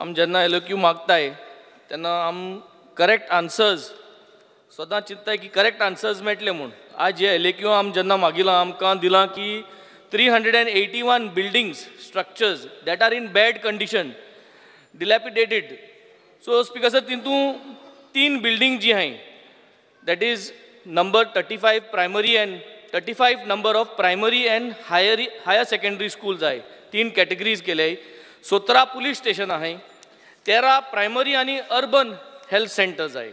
आम जेन्ना एलक्यू मागताय तेन्ना आम करेक्ट आन्सर्स सदां चिंतताय की करेक्ट आन्सर्स मेळटले म्हूण. आज हे एलक्यू आम जेन्ना मागिलां आमकां दिलां की 381 buildings, structures that are in bad condition, dilapidated. So speaker sir, तितून 3 building G high, that is number 35 primary and 35 number of primary and higher secondary schools आहे. 3 categories केले. 17 police station आहे. 13 primary आणि urban health centers आहे.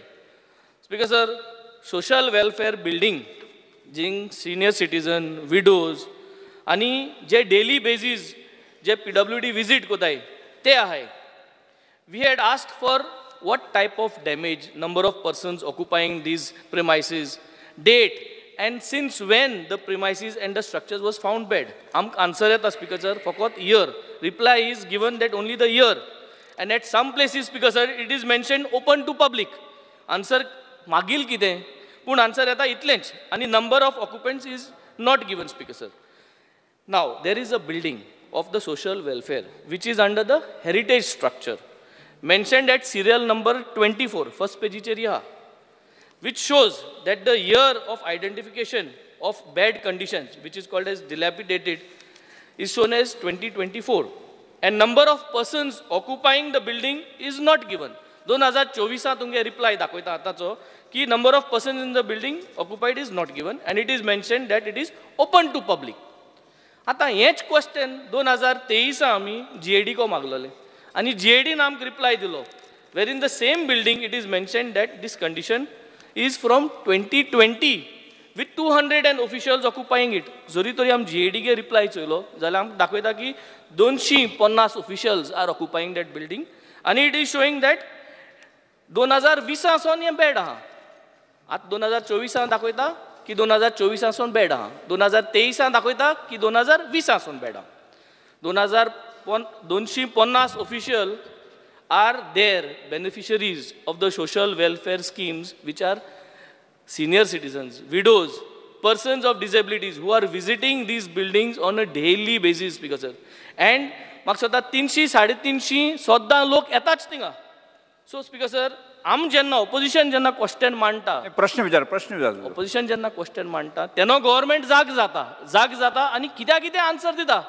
Speaker sir, social welfare building, जिंग senior citizen, widows आणि जे daily basis जे PWD visit कोताय ते आहे. We had asked for what type of damage, number of persons occupying these premises, date, and since when the premises and the structures was found bad. Answer येता speaker sir, फकत year. Reply is given that only the year. And at some places, speaker sir, it is mentioned open to public. Answer मागील कितें, पूण answer येता इतलेंच. आणि number of occupants is not given, speaker sir. Now, there is a building of the social welfare which is under the heritage structure mentioned at serial number 24, first page area, which shows that the year of identification of bad conditions, which is called as dilapidated, is shown as 2024. And number of persons occupying the building is not given. 2024 तुमगे reply दाखवता आताचो की number of persons in the building occupied is not given and it is mentioned that it is open to public. आता हेच question 2023 आमी GAD को मागलोले आणि GAD आमक reply दिलो where in the same building it is mentioned that this condition is from 2020 with 200 officials occupying it. जरी तरी आम GAD के रिप्लाय चोयलो जाल्यार आमक दाखयता की 250 officials are occupying that building and it is showing that 2020 आसोन हे बेड आहा. आता 2024 दाखयता की 2024 आसोन बेड आहा. 2023 दाखयता की 2020 आसोन बेड आहा. 250 officials are there beneficiaries of the social welfare schemes which are senior citizens, widows, persons of disabilities who are visiting these buildings on a daily basis, speaker sir. And म्हाका सद्दां 300-350 सद्दां लोक येताच थिंगा. सो स्पीकर सर, आम जेन्ना opposition जेन्ना question मांडटा, प्रश्न विचार ऑपोजिशन जेन्ना क्वेश्चन मांडटा तेन्ना गव्हर्नमेंट जाग जाता आणि कित्याक आन्सर दिता.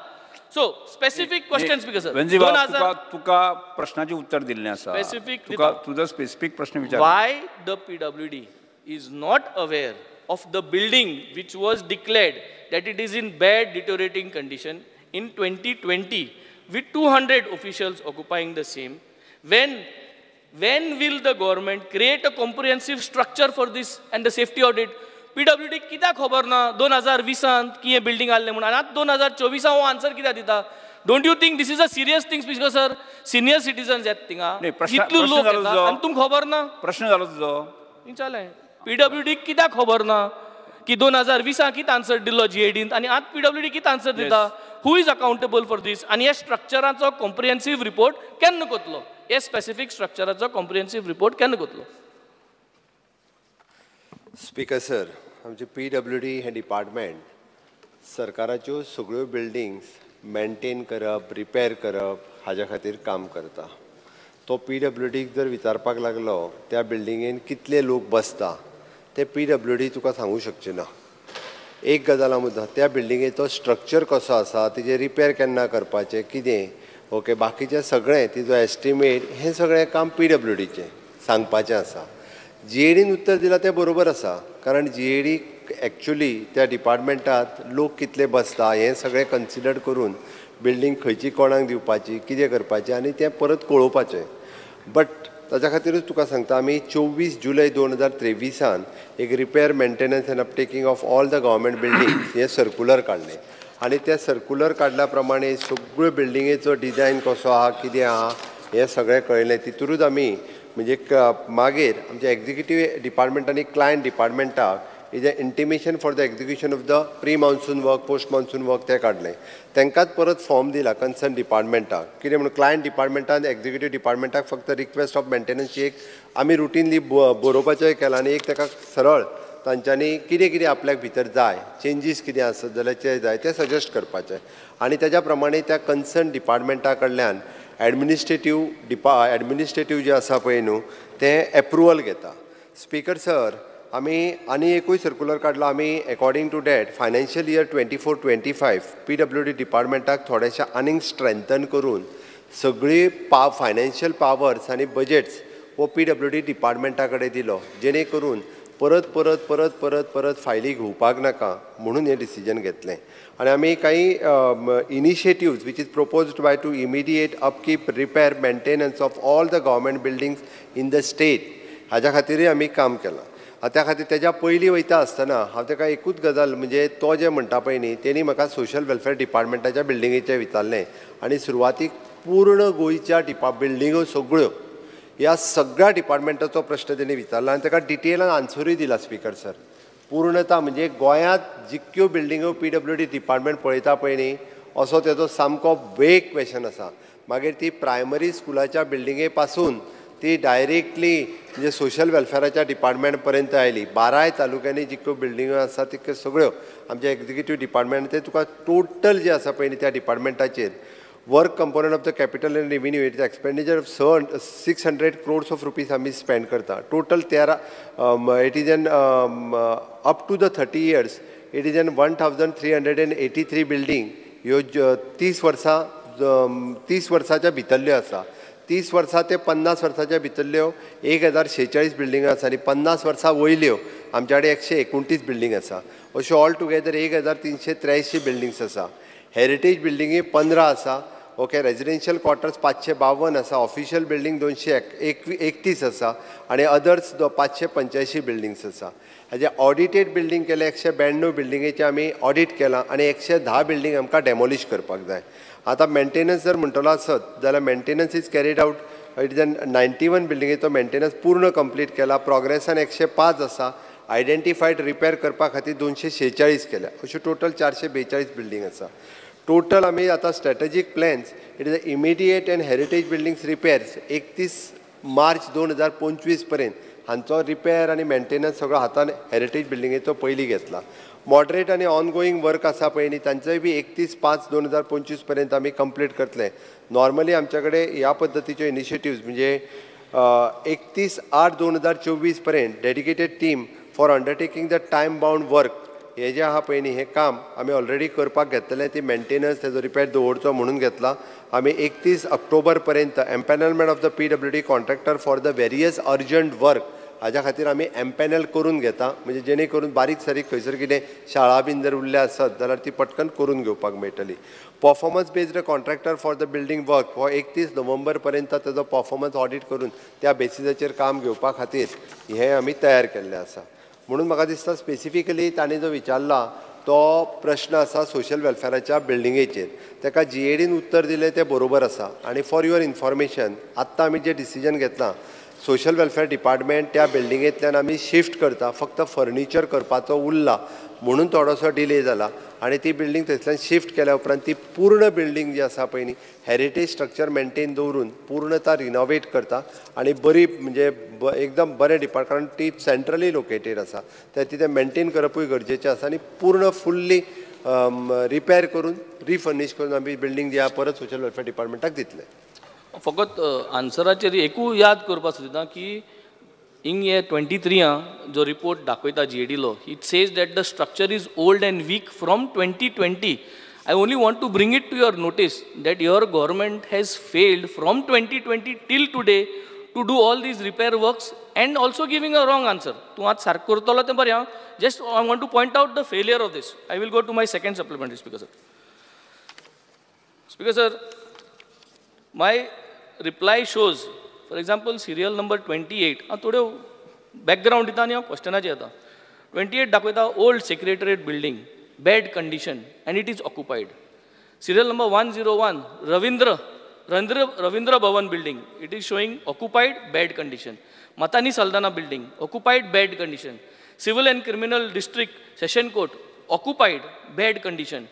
So specific question speaker sir, तुका प्रश्नाचे उत्तर दिल्लें आसा. स्पेसिफिक तुजो स्पेसिफिक प्रश्न विचार. Why the PWD is not aware of the building which was declared that it is in bad deteriorating condition in 2020 with 200 officials occupying the same. When will the government create a comprehensive structure for this and the safety audit? PWD कित्याक खबर ना 2020 की हे building आसले म्हणून आनी 2024 हो answer कित्याक दिता? Don't you think this is a serious thing speaker sir? Senior citizens येत थिंगा, इतलो लोक येता आनी तुमकां खबर ना? प्रश्न जालो तुजो. विचारलें PWD कित्याक खबर ना की 2020 कित आन्सर दिल्लो GADन आनी आतां PWD कित आन्सर दिता? हू इज अकाउंटेबल फॉर दीस? आनी ह्या स्ट्रक्चराचो कॉम्प्रिहेन्सीव रिपोर्ट केन्ना कोतलो? हे स्पेसिफिक स्ट्रक्चराचो कॉम्प्रिहेन्सीव रिपोर्ट केन्ना कोतलो? स्पीकर सर, आमचे PWD हे डिपार्टमेंट सरकाराच्यो सगळ्यो बिल्डिंग्स मेंटेन करप, रिपेर करप हाज्या खातीर काम करता. तो PWDक जर विचारपाक लागलो त्या बिल्डिंगेन कितले लोक बसता ते PWD तुका सांगूं शकचे ना. एक गजाल मुद्दा, त्या बिल्डिंगेचो स्ट्रक्चर कसो आसा, तिजे रिपेर केन्ना करपाचें, कितें, ओके, बाकीचें सगळें तिजो एस्टिमेट हें सगळें काम PWDचें सांगपाचें आसा. GADन उत्तर दिलां तें बरोबर आसा, कारण GAD एक्चुली त्या डिपार्टमेंटांत लोक कितले बसता हें सगळें कन्सिडर करून बिल्डिंग खंयची कोणाक दिवपाची, कितें करपाचें आनी तें परत कळोवपाचें. बट ताच्या खातीरूच तुका सांगता, आमी 24 जुलय 2023 एक repair maintenance and uptaking of all the government buildings हें सर्क्युलर काडलें आनी त्या सर्क्युलर काडल्या प्रमाणे सगळ्यो बिल्डिंगेचो डिजायन कसो आहा, कितें आहा हें सगळें कळयलें. तितूरूच आमी म्हणजे मागीर आमच्या एक्झिक्युटीव डिपार्टमेंटांनी क्लायंट डिपार्टमेंटाक is a intimation for the execution of the pre monsoon work, post monsoon work तें काडलें. तांकांच परत फॉर्म दिला कन्सर्न डिपार्टमेंटाक, कितें म्हणून क्लायंट डिपार्टमेंटान एक्झिक्युटीव डिपार्टमेंटाक फक्त रिक्वेस्ट ऑफ मेंटेनन्सची एक आमी रुटीनली बरोवपाचें केलां आनी एक ताका सरळ तांच्यांनी कितें कितें आपल्याक भितर जाय, चेंजीस कितें आसत जाल्यार ते जाय ते सजेस्ट करपाचें आनी तेज्या प्रमाणे त्या कन्सर्न डिपार्टमेंटा कडल्यान ॲडमिनिस्ट्रेटीव जे आसा पळय न्हू तें एप्रुवल घेता. स्पीकर सर, आमी आनी एकूय सर्क्युलर काडलो आमी according to that financial year 24-25 PWD डिपार्टमेंटाक थोडेशें आनीक स्ट्रेंथन करून सगळी फायनान्शियल पावर्स आनी बजेट्स हो PWD डिपार्टमेंटा कडेन दिलो, जेणे करून परत परत परत परत परत फायली घेवपाक नाका म्हणून हें डिसिजन घेतलें. आनी आमी काही initiatives which is proposed by two immediate upkeep repair maintenance of all the government buildings in the state हाज्या खातीरय आमी काम केलां. त्या खातीर तेज्या पयलीं वयता आसतना हांव ताका एकूच गजाल म्हणजे तो जे म्हणटा पळय न्ही तेणी म्हाका सोशल वेलफेअर डिपार्टमेंटाच्या बिल्डिंगेचें विचारलें आनी सुरवातीक पूर्ण गोंयच्या बिल्डिंगो सगळ्यो ह्या सगळ्या डिपार्टमेंटाचो प्रश्न तेणी विचारला आनी ताका डिटेलान आन्सरूय दिला स्पीकर सर. पूर्णता म्हणजे गोंयांत जितक्यो बिल्डिंगो PWD डिपार्टमेंट पळयता पळय न्ही असो तेजो सामको वेग क्वेश्चन आसा. मागीर ती प्रायमरी स्कुलाच्या बिल्डिंगे पासून ती डायरेक्टली म्हणजे सोशल वेलफेअराच्या डिपार्टमेंट पर्यंत आयली. 12 तालुक्यांनी जितक्यो बिल्डिंगो आसा तितक्यो सगळ्यो आमच्या एक्झिक्युटीव डिपार्टमेंट ते तुका टोटल जे आसा पळय न्ही त्या डिपार्टमेंटाचेर work component of the capital and revenue it expenditure of 600 crores of rupees आमी स्पेंड करता. Total 13 it is an up to the 30 years it is an 1383 building ह्यो 30 वर्साच्या भितरल्यो आसा. 30 वर्सां ते 50 वर्साच्या भितरल्यो 1046 बिल्डिंगो आसा आनी 50 वर्सां वयल्यो आमच्या कडेन 129 बिल्डिंग आसा. अश्यो ऑल टुगेदर 1383 बिल्डिंग्स आसा. हेरिटेज बिल्डिंगी 15 आसा. ओके, रेजिडेन्शियल क्वॉर्टर्स 552 आसा. ऑफिशियल बिल्डिंग 231 आसा आनी अदर्स 585 बिल्डिंग्स आसा. हाजे ऑडिटेड बिल्डिंग केले 192 बिल्डिंगेचे आमी ऑडिट केलां आनी 110 बिल्डिंग आमकां डेमोलिश करपाक जाय. आतां मेंटेनन्स जर म्हणटलो आसत जाल्यार maintenance is carried out. It is an 91 बिल्डिंगेचो मेंटेनन्स पूर्ण कंप्लीट केला. प्रोग्रेसान 105 आसा. आयडेंटिफायड रिपेर करपा खातीर 246 केल्या. अश्यो टोटल 442 बिल्डिंग आसा. टोटल आमी आतां strategic plans it is a immediate and heritage buildings repairs 31 मार्च 2025 पर्यंत हांचो रिपेर आनी मेंटेनन्स सगळो हातान हेरिटेज बिल्डिंगेचो पयलीं घेतला. मॉडरेट आनी ऑनगोईंग वर्क आसा पळय न्ही तांचोय बी 31/5/2025 पर्यंत आमी कंप्लीट करतले. नॉर्मली आमच्या कडेन ह्या पद्दतीच्यो इनिशिएटिव्स म्हणजे 31/8/2024 पर्यंत dedicated team for undertaking the time bound work हे जे आहा पळय न्ही हें काम आमी ऑलरेडी करपाक घेतलें. ती मेंटेनन्स तेजो रिपेर दवरचो म्हणून घेतला. आमी 31 ऑक्टोबर पर्यंत empanelment of the PWD contractor for the various urgent work हाज्या खातीर आमी एम्पॅनल करून घेता. म्हणजे जेणे करून बारीक सारीक खंयसर कितें शाळा बीन जर उरल्या आसत जाल्यार ती पटकन करून घेवपाक मेळटली. Performance based contractor for the building work हो 31 नोव्हेंबर पर्यंत तेजो परफॉर्मन्स ऑडिट करून त्या बेसिसाचेर काम घेवपा खातीर हें आमी तयार केल्लें आसा. म्हणून म्हाका दिसता स्पेसिफिकली ताणें जो विचारला तो प्रश्न आसा सोशल वेलफेअराच्या बिल्डिंगेचेर. ताका GADन उत्तर दिलें तें बरोबर आसा. आनी फॉर युअर इन्फॉर्मेशन आत्तां आमी जें डिसिजन घेतलां सोशल वेलफेअर डिपार्टमेंट त्या बिल्डिंगेंतल्यान आमी शिफ्ट करता. फक्त फर्निचर करपाचो उरला म्हणून थोडोसो डिले जाला आनी ती बिल्डिंग थंयसल्यान शिफ्ट केल्या उपरांत ती पूर्ण बिल्डिंग जी आसा पळय न्ही हेरिटेज स्ट्रक्चर मेंटेन दवरून पूर्णता रिनोवेट करता आनी बरी म्हणजे एकदम बरें डिपार्ट कारण ती सेंट्रली लोकेटेड आसा तें तितें मेंटेन करपूय गरजेचें आसा आनी पूर्ण फुल्ली रिपेर करून रिफर्नीश करून आमी बिल्डिंग जी आहा परत सोशल वेलफेअर डिपार्टमेंटाक दितले. फकत आन्सराचेर एकूय याद करपाक सोदिता की इन ये 23 जो रिपोर्ट दाखयता GADलो it says that the structure is old and weak from 2020. I only want to bring it to your notice that your government has failed from 2020 till today to do all these repair works and also giving a wrong answer. तूं आज सारको करतलो तें बरें. Just I want to point out the failure of this. I will go to my second supplementary, Speaker sir. Speaker sir, my reply shows, for example, serial number 28. थोडे background दिता आनी हांव क्वेश्चनाचेर येता. 28 दाखयता old secretariat building. Bad condition and it is occupied. Serial number 101, Ravindra Bhavan building. It is showing occupied, bad condition. Matani Saldana building, occupied, bad condition. Civil and Criminal District Session Court, occupied, bad condition.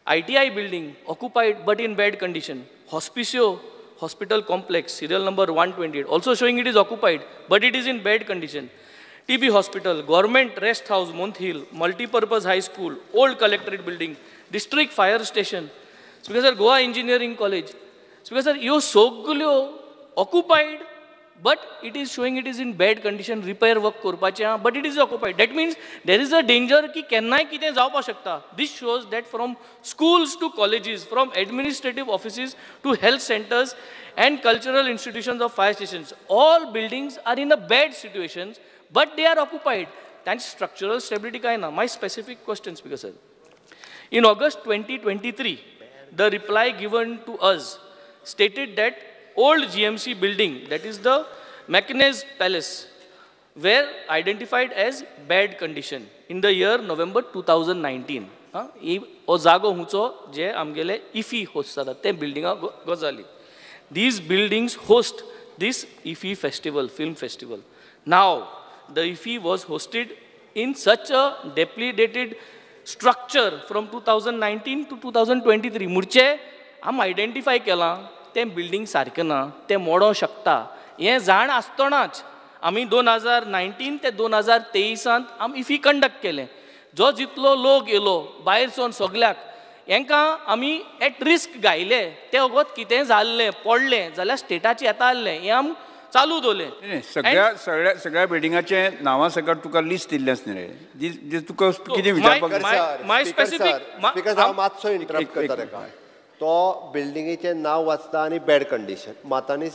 ITI building, occupied but in bad condition. Hospicio Hospital Complex, serial number 128, also showing it is occupied but it is in bad condition. TB Hospital, Government Rest House, Month Hill, Multipurpose High School, Old Collectorate Building, District Fire Station, Speaker sir, Goa Engineering College. Speaker sir, you soglio occupied, but it is showing it is in bad condition, repair work korpache, but it is occupied. That means there is a danger ki kennai kite जावपा शकता. This shows that from schools to colleges, from administrative offices to health centers and cultural institutions of fire stations, all buildings are in a bad situations, but they are occupied. That's structural stability kai na. My specific question, Speaker sir. In August 2023, the reply given to us stated that old GMC building, that is the McInnes Palace, were identified as bad condition in the year November 2019. O zago huncho je amgele IFI hostada te building gozali. These buildings host this IFI festival, film festival. Now, the IFI was hosted in such a dilapidated structure from 2019 to 2023. Murche am identify kela ते building सारकें ना ते मोडो शकता हें जाण आसतनाच आमी 2019 ते 2023 आम इफी कंडक्ट केलें जो जितलो लोक येलो भायरसून सगल्याक हेंकां आमी एट रिस्क घायले ते वगत कितें जाल्लें पडलें जाल्यार स्टेटाचें येता आसलें हें आम चालू दवरलें सगळ्या बिल्डिंगाचे नांवां सकट तुका लिस्ट दिल्लें आसलें रे तुका कितें विचारपाक माय स्पेसिफिक हांव मातसो इंटरप्ट करता ताका तो बिल्डिंगेचें नांव वाचता आनी बॅड कंडिशन मातानी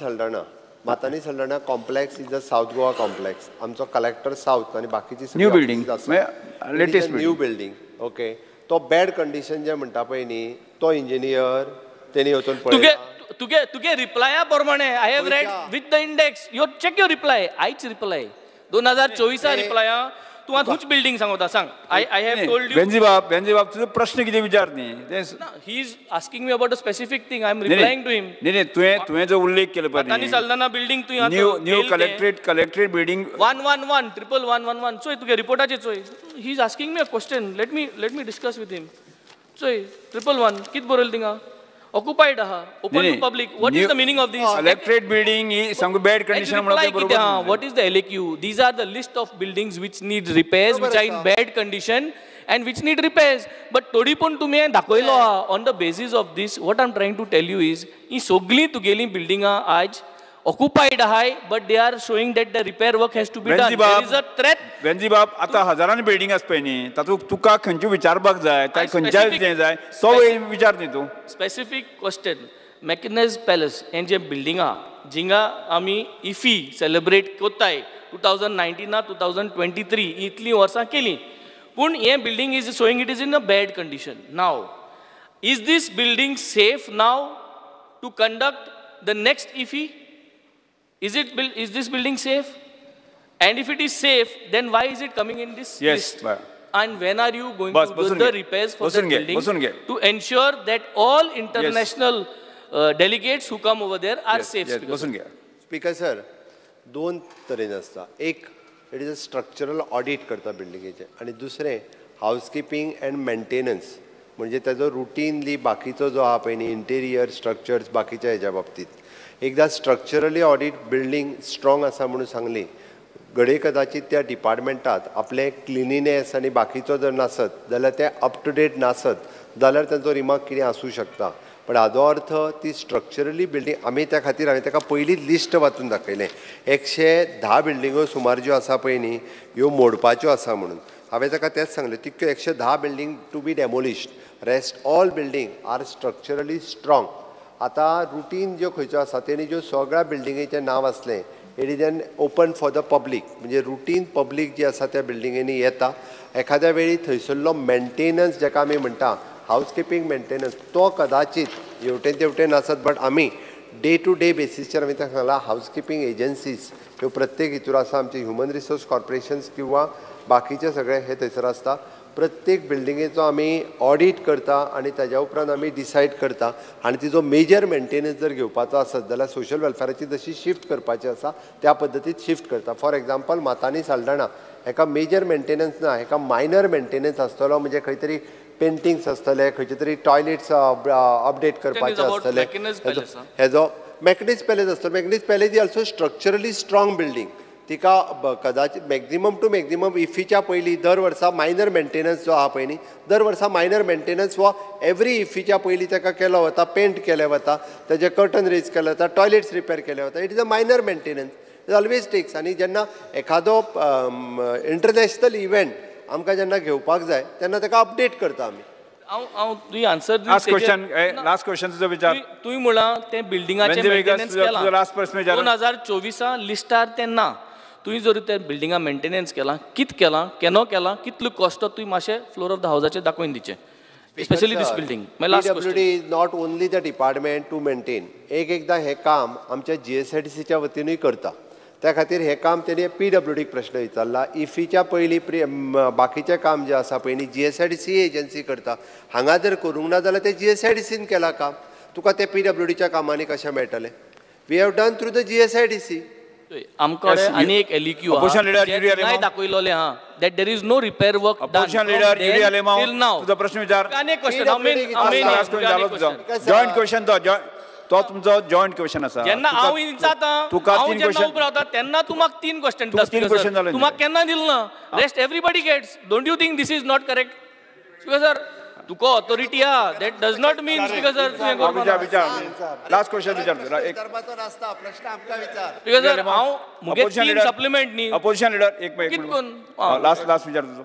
Saldanha complex is the south Goa complex आमचो कलेक्टर साऊथ आनी बाकीची new building latest new building okay तो बॅड कंडिशन जे म्हणटा पळय न्ही तो इंजिनियर तेणी वचून पळयला तुगे रिप्लाया प्रमाणे I have read with the index you check your reply आयच रिप्लाय 2024 रिप्लाया तूं आतां हुंच बिल्डिंग सांगता सांग आय हॅव टोल्ड यू बेंजी बाब तुजो प्रश्न कितें विचार न्ही he is asking me about a specific thing I am replying to him न्ही तुवें जो उल्लेख केलो पळय तानी सालदाना बिल्डिंग तूं न्यू कलेक्ट्रेट बिल्डिंग 111 चोय तुगे रिपोर्टाचे चोय he is asking me a question let me discuss with him चोय 111 कित बरयलें थिंगा occupied open to public. What is the meaning of this? Electorate building is some bad condition. What is the LAQ? These are the list of buildings which need repairs, which are in bad condition and which need repairs. But todi pun tumhe dakoilo on the basis of this. What I'm trying to tell you is, in sogli tugeli building aaj occupied high, but they are showing that the repair work has to be done. There is a threat. Benji Bab, आता हजारांनी building आसपय न्ही तातूंत तुका खंयची विचारपाक जाय काय खंयच्या जें जाय तो विचार न्ही तूं स्पेसिफिक क्वेश्चन मॅकिनेज पॅलेस हें जें बिल्डिंग आहा जिंगा आमी इफी सेलिब्रेट कोत्ताय 2019 2023 इतलीं वर्सां केलीं पूण हें building is showing it is in a bad condition now is this building safe now to conduct the next IFFI is this building safe? And if it is safe, then why is it coming in this list? And when are you going to do the repairs for the building to ensure that all international delegates who come over there are safe? Speaker sir, दोन तरेन आसता एक it is a structural audit करता बिल्डिंगेचे आनी दुसरें housekeeping end maintenance म्हणजे ताजो routinely बाकीचो जो आहा पळय न्ही इंटेरियर स्ट्रक्चर्स बाकीच्या हेच्या बाबतींत एकदा स्ट्रक्चरली ऑडिट बिल्डिंग स्ट्रॉंग आसा म्हणून सांगली घडये कदाचित त्या डिपार्टमेंटात आपले क्लिनिनेस आनी बाकीचो जर नासत जाल्यार ते अप टू डेट नासत जाल्यार तांचो रिमार्क कितें आसूं शकता पण हाजो अर्थ ती स्ट्रक्चरली बिल्डिंग आमी त्या खातीर हांवें ताका पयलींच लिस्ट वाचून दाखयलें 110 बिल्डिंगो सुमार ज्यो आसा पळय न्ही ह्यो मोडपाच्यो आसा म्हणून हांवें ताका तेंच सांगलें तितक्यो 110 building to be demolished rest all building are structurally strong आतां रुटीन ज्यो खंयच्यो आसा तेणी ज्यो सगळ्या बिल्डिंगेचें नांव आसलें it is an open for the public म्हणजे रुटीन पब्लीक जी आसा त्या बिल्डिंगेनी येता एखाद्या वेळी थंयसरलो मेंटेनन्स जाका आमी म्हणटा हाऊसकीपिंग मेंटेनन्स तो कदाचित हेवटेन तेवटेन नासत बट आमी डे टू डे बेसिसचेर आमी ताका सांगला हाऊसकीपिंग एजन्सीज ह्यो प्रत्येक हितूर आसा आमचे ह्युमन रिसोर्स कॉर्पोरेशन्स किंवा बाकीचे सगळे हे थंयसर आसता प्रत्येक बिल्डिंगेचो आमी ऑडिट करता आनी ताज्या उपरांत आमी डिसायड करता आनी तिजो मेजर मेंटेनन्स जर घेवपाचो आसत जाल्यार सोशल वेलफेराची जशी शिफ्ट करपाची आसा त्या पद्दतीत शिफ्ट करता फॉर एग्जाम्पल मातांनी साल्डणा हेका मेजर मेंटेनन्स ना हेका मायनर मेंटेनन्स आसतलो म्हणजे खंय तरी पेंटिंग्स आसतले खंयचे तरी टॉयलेट्स अपडेट करपाचे आसतले हेजो मॅकनीज पॅलेस आसतलो Maquinez palace is also structurally strong building तिका कदाचित मॅक्झिमम टू मॅक्झिमम इफीच्या पयलीं दर वर्सा मायनर मेंटेनन्स जो आहा पळय न्ही दर वर्सा मायनर मेंटेनन्स वो एवरी इफीच्या पयलीं ताका केलो वता पेंट केलें वता तेजे कर्टन रेज केले वता टॉयलेट्स रिपेर केले वता it is a minor maintenance it always takes आनी जेन्ना एखादो इंटरनॅशनल इव्हेंट आमकां जेन्ना घेवपाक जाय तेन्ना ताका अपडेट करता आमी हांव तुवें आन्सर लास्ट क्वेश्चन तुजो विचार तुवें म्हणला तें बिल्डिंगाचें मेंटेनन्स केलां लास्ट प्रश्न विचार 2024 लिस्टार तें ना तुवें जर त्या बिल्डिंगा मेंटेनन्स केला कित केलां केन्ना केलां कितलो कॉस्ट तुवें मातशें फ्लोर ऑफ द हावसाचेर दाखोवन दिचें specially this building PWD is not only the department to maintain एकदां हें काम आमच्या GSIDCच्या वतीनूय करता त्या खातीर हें काम तेणी PWDक प्रश्न विचारला इफीच्या पयलीं बाकीचें काम जें आसा पळय न्ही GSIDC एजन्सी करता हांगा जर करूंक ना जाल्यार तें GSIDCन केलां काम तुका तें PWDच्या कामांनी कशें मेळटलें we have done through the GSIDC आमकां आनी एक एलिक्यू दाखयलोले हा that there is no repair work opposition leader Yuri Alemao तुजो प्रश्न विचार आनी क्वेश्चन जॉइंट क्वेश्चन तो तुमचो जॉइंट क्वेश्चन आसा जेन्ना हांव जाता तुका हांव 3 जेन्ना क्वेश्चन उबो रावता तेन्ना तूं म्हाका 3 क्वेश्चन जाले तूं म्हाका केन्ना दिल ना rest everybody gets don't you think this is not correct sir तुका ऑथॉरिटी आहा that does not means because sir विचार लास्ट क्वेश्चन विचार एक प्रश्न आमकां विचार बिकॉज सर हांव मुगे 3 सप्लिमेंट न्ही ऑपोजिशन लीडर एक लास्ट विचार तुजो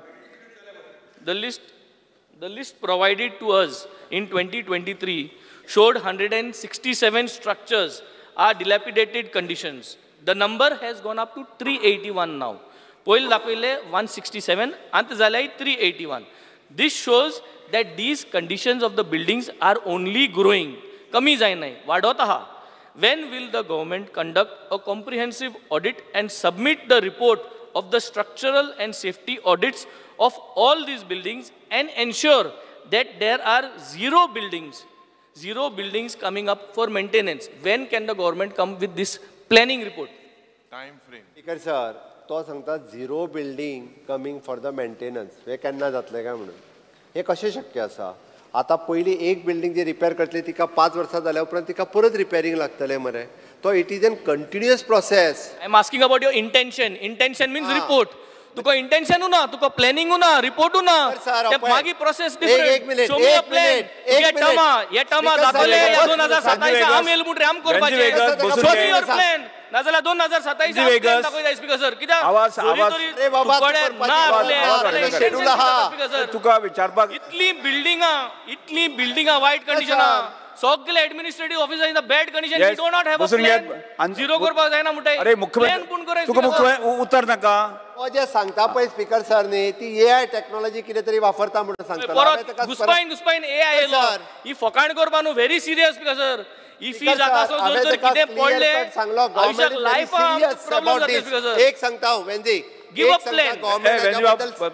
The list provided to us in 2023 showed 167 structures are dilapidated conditions. The number has gone up to 381 now. Poil dakhile 167, ant zalai 381. This shows that these conditions of the buildings are only growing. Kami jainai, vadot aha. When will the government conduct a comprehensive audit and submit the report of the structural and safety audits of all these buildings and ensure that there are zero buildings coming up for maintenance? When can the government come with this planning report? Time frame. Speaker sir, तो सांगता zero building coming for the maintenance हे केन्ना जातलें काय म्हणून हे कशें शक्य आसा आतां पयलीं एक बिल्डिंग जी रिपेर करतली तिका 5 वर्सां जाल्या उपरांत तिका परत रिपेरींग लागतलें मरे तो it is N continuous process I am asking about your intention. Intention means report. Tuka intention ना तुका प्लॅनिंग ना रिपोर्ट ना ते मागी process different show me a plan ये टर्मा दाखवले या 2027 आम येल मुट्रे आम करपाचे शो मी योर प्लॅन नाजाल्यार 2027 दाखोय स्पीकर सर कित्याक आवाज रे बाबा शेड्यूल आहा तुका विचारपाक इतली बिल्डिंगा वायट कंडिशन सगळे administrative officer in the bad condition we do not have a plan zero करपाक जायना म्हणटा अरे मुख्यमंत्री तुका मुख्यमंत्री उत्तर नाका हो जे सांगता पळय स्पीकर सर न्ही ती AI टेक्नॉलॉजी कितें तरी वापरता म्हणून सांगता घुसपायन AI येयलो ही फकाण करपा न्हू very serious speaker sir if he जाता सो जर कितें पडले आयुष्याक लायफ प्रॉब्लेम जाता स्पीकर सर एक सांगता वेंदी गिव अप प्लॅन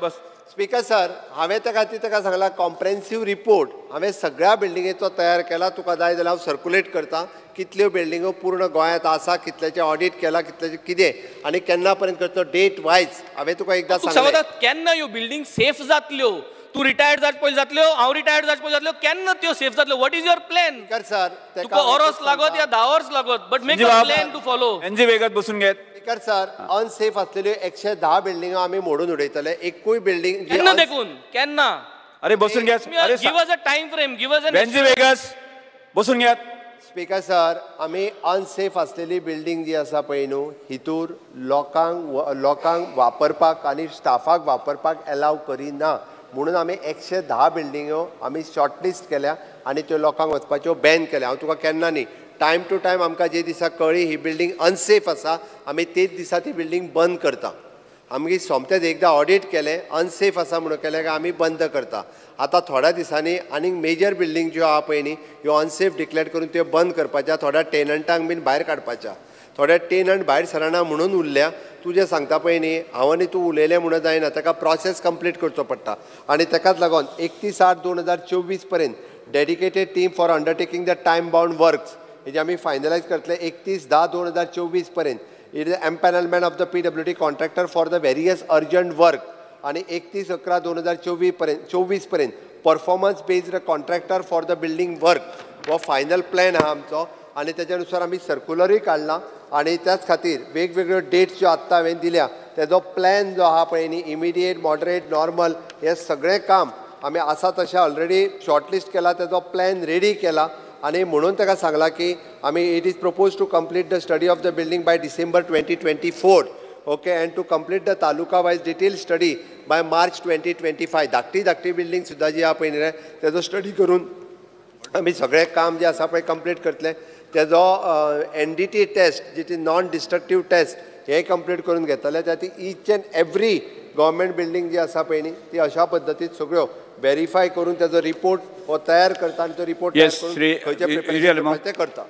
बस स्पीकर सर हांवें ताका सांगला कॉम्प्रेहेन्सीव रिपोर्ट हांवें सगळ्या बिल्डिंगेचो तयार केला तुका जाय जाल्यार हांव सर्क्युलेट करता कितल्यो बिल्डिंगो पूर्ण गोंयांत आसा कितल्याचे ऑडिट केला कितल्याचे कितें आनी केन्ना पर्यंत करता डेट वायज हांवें तुका एकदां सांगलें केन्ना ह्यो बिल्डिंग सेफ जातल्यो तूं रिटायर्ड जावचे पयलीं जातल्यो हांव रिटायर्ड जावचे पयलीं जातल्यो केन्ना त्यो सेफ जातल्यो what is your plan sir तुका ऑर्स लागत या 10 वर्स लागत but make a plan to follow एनजी वेगात बसून घेत स्पीकर सर अनसेफ असलेल्यो 110 बिल्डिंगा आमी मोडून उडयतले एकूय बिल्डिंग केन्ना देखून केन्ना अरे बसून घेत अरे give us a time frame give us एनजी वेगास बसून घेत स्पीकर सर आमी अनसेफ असलेली बिल्डिंग जी आसा पळय न्हू हितूर लोकांक वापरपाक आनी स्टाफाक वापरपाक एलाव करिना म्हणून आमी 110 बिल्डिंगो आमी शॉर्टलिस्ट केल्या आनी त्यो लोकांक वचपाच्यो बॅन केल्या हांव तुका केन्ना न्ही टायम टू टायम आमकां जे दिसा कळ्ळी ही बिल्डिंग अनसेफ आसा आमी तेच दिसा ती बिल्डिंग बंद करता आमगे सोमतेच एकदां ऑडिट केलें अनसेफ आसा म्हणून केलें काय आमी बंद करता आतां थोड्या दिसांनी आनीक मेजर बिल्डिंग ज्यो आहा पळय न्ही ह्यो अनसेफ डिक्लेअर करून त्यो बंद करपाच्या थोड्या टेनंटांक बीन भायर काडपाच्या थोड्या टेनंट भायर सरना म्हणून उरल्या तूं जें सांगता पळय न्ही हांव आनी तूं उलयलें म्हणून जायना ताका प्रोसेस कंप्लीट करचो पडटा आनी ताकाच लागून 31/8/2024 पर्यंत dedicated team for undertaking the time bound works हेजे आमी फायनलायज करतले 31/10/2024 पर्यंत it is empanelment of the PWD contractor for the various urgent work आनी 31/11/2024 पर्यंत performance based contractor for the building work हो फायनल प्लॅन आहा आमचो आनी तेच्या नुसार आमी सर्क्युलरूय काडला आणि त्याच खातीर वेगवेगळ्यो डेट्स ज्यो आत्तां हांवें दिल्या तेजो प्लॅन जो आहा पळय न्ही इमिडिएट मॉडरेट नॉर्मल हें सगळें काम आमी आसा तशें ऑलरेडी शॉर्टलिस्ट केला तेजो प्लॅन रेडी केला आणि म्हणून ताका सांगला की आमी it is propose to complete the study of the building by December 2024 okay and to complete the taluka wise detail study by March 2025 धाकटी बिल्डिंग सुद्दां जी आहा पळय न्ही तेजो स्टडी करून आमी सगळें काम जें आसा पळय कंप्लीट करतले तेजो NDT टेस्ट जी नॉन डिस्ट्रक्टीव टेस्ट हे कंप्लीट करून घेतले त्या ईच अँड एवरी गव्हर्मेंट बिल्डिंग जी आसा पळय न्ही ती अशा पद्दतीन सगळ्यो व्हेरीफाय करून तेजो रिपोर्ट हो तयार करता आनी तो रिपोर्ट तयार करून खंयचे प्रिपरेशन ते करता